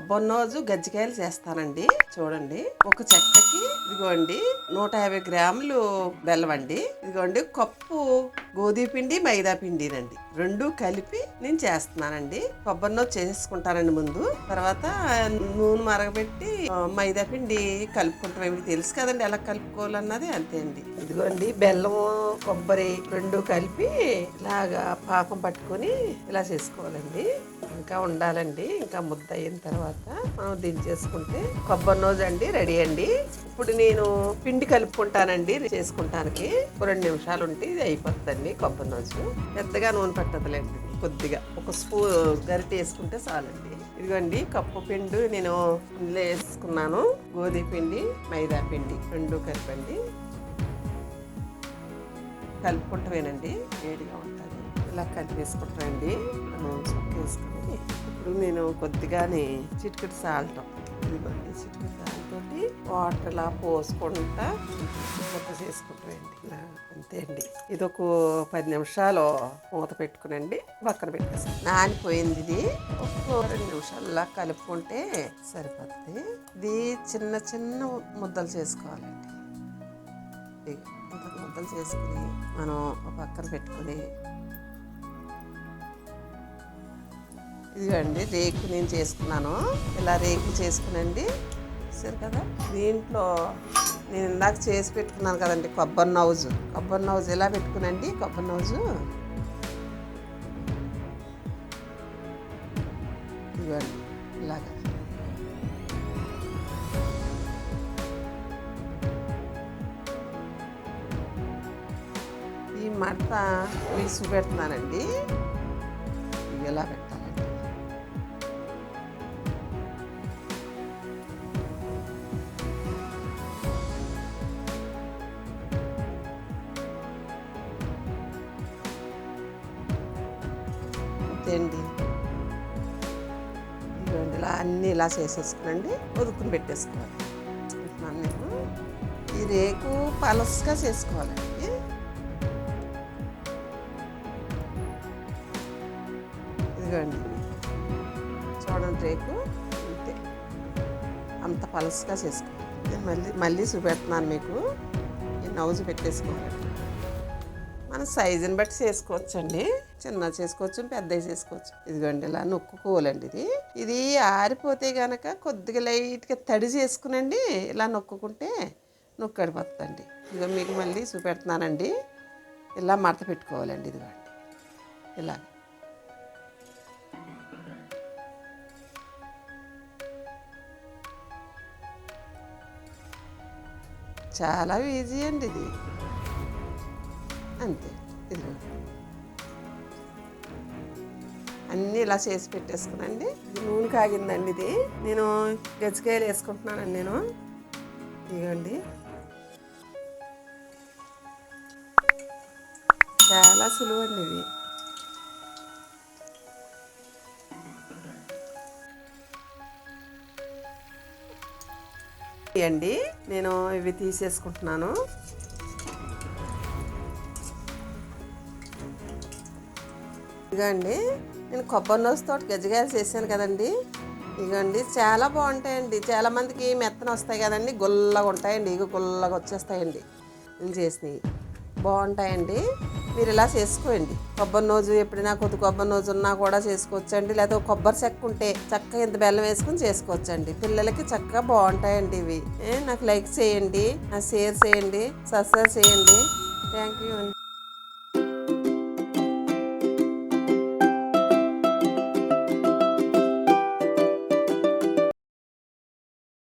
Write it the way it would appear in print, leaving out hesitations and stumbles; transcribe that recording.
కొబ్బరి నోజు గజ్జికాయలు చేస్తానండి. చూడండి, ఒక చెక్కకి ఇదిగోండి 150 గ్రాములు బెల్లం అండి. ఇదిగోండి కప్పు గోధుమ పిండి మైదా పిండినండి, రెండు కలిపి నేను చేస్తున్నానండి. కొబ్బరి నోజు చేసుకుంటానండి ముందు. తర్వాత నూనె మరగబెట్టి మైదా పిండి కలుపుకుంటాం. మీకు తెలుసు కదండి ఎలా కలుపుకోవాలన్నది. అంతే అండి. ఇదిగోండి బెల్లం కొబ్బరి రెండు కలిపి ఇలాగా పాకం పట్టుకొని ఇలా చేసుకోవాలండి. ఇంకా ఉండాలండి. ఇంకా ముద్ద అయిన తర్వాత మనం దించేసుకుంటే కొబ్బరి నోజు అండి రెడీ అండి. ఇప్పుడు నేను పిండి కలుపుకుంటానండి చేసుకుంటానికి. 2 నిమిషాలు ఉంటే ఇది అయిపోతుందండి కొబ్బరి నోజు. పెద్దగా నూనె పట్టదులేండి, కొద్దిగా ఒక స్పూన్ గరిటె వేసుకుంటే చాలండి. ఇదిగోండి కప్పు పిండి నేను ఇందులో వేసుకున్నాను. గోధుమ పిండి మైదా పిండి రెండు కలిపండి. కలుపుకుంటామేనండి, వేడిగా ఉంటుంది. ఇలా కలిపేసుకుంటానండి. వేసుకుని ఇప్పుడు నేను కొద్దిగానే చిటికెడు సాల్ట్, ఇదిగోండి చిటికెడు సాల్ట్ తోటి వాటర్ ఇలా పోసుకుంటా ముద్ద చేసుకుంటామండి. ఇలా అంతే అండి. ఇది ఒక 10 నిమిషాలు మూత పెట్టుకునండి పక్కన పెట్టేస్తాం. నానిపోయింది. ఇది ఒక 2 నిమిషాలు ఇలా కలుపుకుంటే సరిపోతుంది. ఇది చిన్న చిన్న ముద్దలు చేసుకోవాలండి. ఇంత ముద్దలు చేసుకుని మనం పక్కన పెట్టుకుని, ఇదిగోండి రేకు నేను చేసుకున్నాను. ఇలా రేకు చేసుకునండి. సరే కదా, దీంట్లో నేను ఇందాక చేసి పెట్టుకున్నాను కదండి కొబ్బరి నౌజు ఇలా పెట్టుకునండి. కొబ్బరి నౌజు ఇదిగోండి ఇలాగా ఈ మడత తీసి పెడుతున్నానండి. ఇలా పెట్టాలండి. అండి ఇదిగోండి ఇలా అన్నీ ఇలా చేసేసుకునండి. వదుకుని పెట్టేసుకోవాలి. నేను ఈ రేకు పలసగా చేసుకోవాలండి. ఇదిగోండి చూడండి రేకు అంతే, అంత పలసగా చేసుకోవాలి. నేను మళ్ళీ చూపెడుతున్నాను మీకు. ఈ నౌజు పెట్టేసుకోవాలి. మన సైజుని బట్టి చేసుకోవచ్చండి. చిన్న చేసుకోవచ్చు, పెద్దవి చేసుకోవచ్చు. ఇదిగోండి ఇలా నొక్కుకోవాలండి. ఇది ఆరిపోతే కనుక కొద్దిగా లైట్గా తడి చేసుకునండి. ఇలా నొక్కుంటే నొక్కడిపోతుందండి. ఇదిగో మీకు మళ్ళీ చూపెడుతున్నానండి. ఇలా మడత పెట్టుకోవాలండి. ఇదిగోండి ఇలా చాలా ఈజీ అండి ఇది. అంతే. ఇదిగో అన్నీ ఇలా చేసి పెట్టేసుకునండి. ఇది నూనె కాగిందండి. ఇది నేను గజ్జికాయలు వేసుకుంటున్నానండి. నేను ఇదిగోండి చాలా సులువు అండి ఇది. అండి నేను ఇవి తీసేసుకుంటున్నాను. ఇదిగోండి నేను కొబ్బరి నూనెతో గజ్జికాయలు చేశాను కదండి. ఇదిగోండి చాలా బాగుంటాయండి. చాలామందికి మెత్తన వస్తాయి కదండి, గుల్లగా ఉంటాయండి. ఇక గుల్లగా వచ్చేస్తాయండి. నేను చేసినవి బాగుంటాయండి. మీరు ఇలా చేసుకోండి. కొబ్బరి నూజు ఎప్పుడైనా కొబ్బరి నూజు ఉన్నా కూడా చేసుకోవచ్చండి. లేదా కొబ్బరి చెక్క ఉంటే చక్కగా ఇంత బెల్లం వేసుకుని చేసుకోవచ్చండి. పిల్లలకి చక్కగా బాగుంటాయండి ఇవి. నాకు లైక్ చేయండి, నాకు షేర్ చేయండి, సబ్స్క్రైబ్ చేయండి. థ్యాంక్ యూ అండి.